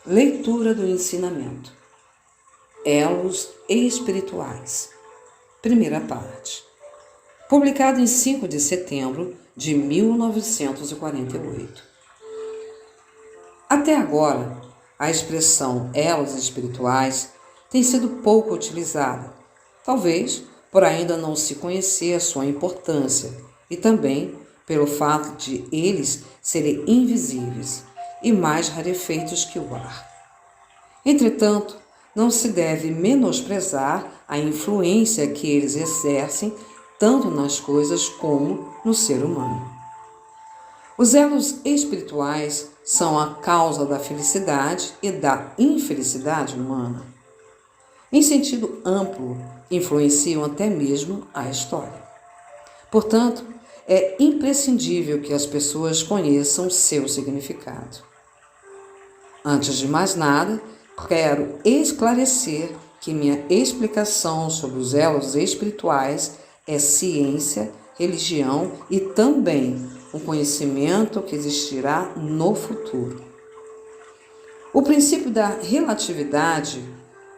Leitura do ensinamento. Elos espirituais. Primeira parte. Publicado em 5 de setembro de 1948. Até agora, a expressão elos espirituais tem sido pouco utilizada, talvez por ainda não se conhecer a sua importância e também pelo fato de eles serem invisíveis e mais rarefeitos que o ar. Entretanto, não se deve menosprezar a influência que eles exercem tanto nas coisas como no ser humano. Os elos espirituais são a causa da felicidade e da infelicidade humana. Em sentido amplo, influenciam até mesmo a história. Portanto, é imprescindível que as pessoas conheçam seu significado. Antes de mais nada, quero esclarecer que minha explicação sobre os elos espirituais é ciência, religião e também um conhecimento que existirá no futuro. O princípio da relatividade,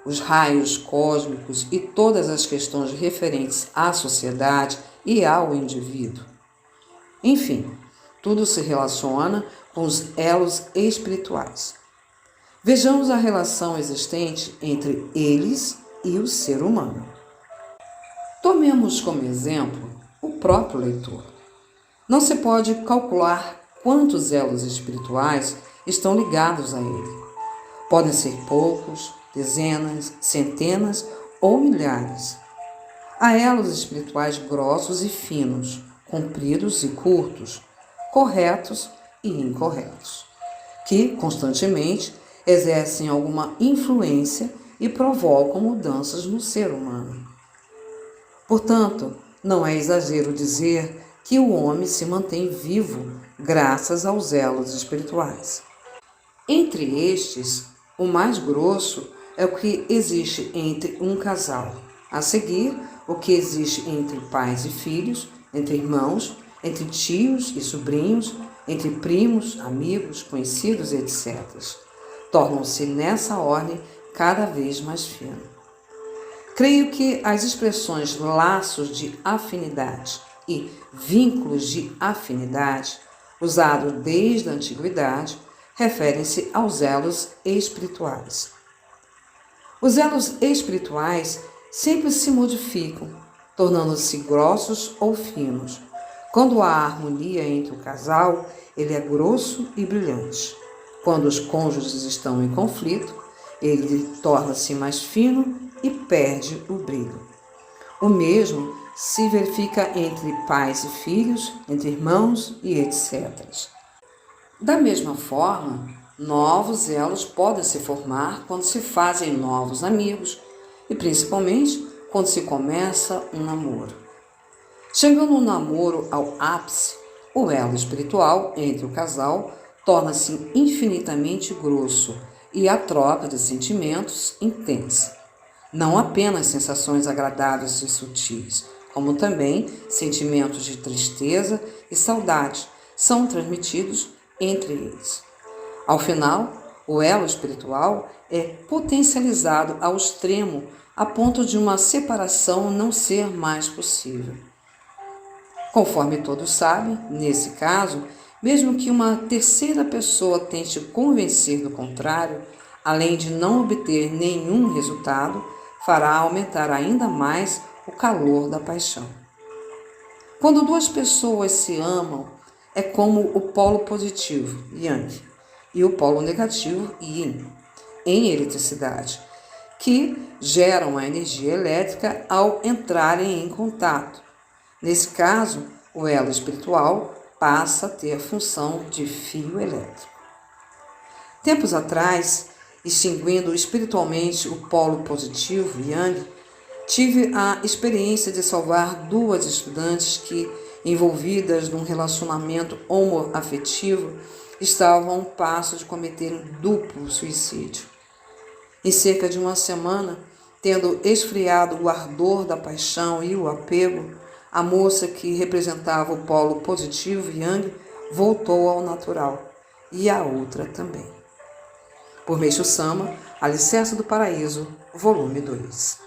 os raios cósmicos e todas as questões referentes à sociedade e ao indivíduo. Enfim, tudo se relaciona com os elos espirituais. Vejamos a relação existente entre eles e o ser humano. Tomemos como exemplo o próprio leitor. Não se pode calcular quantos elos espirituais estão ligados a ele. Podem ser poucos, dezenas, centenas ou milhares. Há elos espirituais grossos e finos, compridos e curtos, corretos e incorretos, que constantemente exercem alguma influência e provocam mudanças no ser humano. Portanto, não é exagero dizer que o homem se mantém vivo graças aos elos espirituais. Entre estes, o mais grosso é o que existe entre um casal. A seguir, o que existe entre pais e filhos, entre irmãos, entre tios e sobrinhos, entre primos, amigos, conhecidos, etc. Tornam-se nessa ordem cada vez mais finos. Creio que as expressões laços de afinidade e vínculos de afinidade, usados desde a antiguidade, referem-se aos elos espirituais. Os elos espirituais sempre se modificam, tornando-se grossos ou finos. Quando há harmonia entre o casal, ele é grosso e brilhante. Quando os cônjuges estão em conflito, ele torna-se mais fino e perde o brilho. O mesmo se verifica entre pais e filhos, entre irmãos e etc. Da mesma forma, novos elos podem se formar quando se fazem novos amigos e principalmente quando se começa um namoro. Chegando o namoro ao ápice, o elo espiritual entre o casal torna-se infinitamente grosso e a troca de sentimentos intensa. Não apenas sensações agradáveis e sutis, como também sentimentos de tristeza e saudade são transmitidos entre eles. Ao final, o elo espiritual é potencializado ao extremo a ponto de uma separação não ser mais possível. Conforme todos sabem, nesse caso, mesmo que uma terceira pessoa tente convencer do contrário, além de não obter nenhum resultado, fará aumentar ainda mais o calor da paixão. Quando duas pessoas se amam, é como o polo positivo, Yang, e o polo negativo, Yin, em eletricidade, que geram a energia elétrica ao entrarem em contato. Nesse caso, o elo espiritual passa a ter a função de fio elétrico. Tempos atrás, extinguindo espiritualmente o polo positivo, Yang, tive a experiência de salvar duas estudantes que, envolvidas num relacionamento homoafetivo, estavam a um passo de cometerem duplo suicídio. Em cerca de uma semana, tendo esfriado o ardor da paixão e o apego, a moça que representava o polo positivo, Yang, voltou ao natural, e a outra também. Por Meixo Sama, Alicerce do Paraíso, volume 2.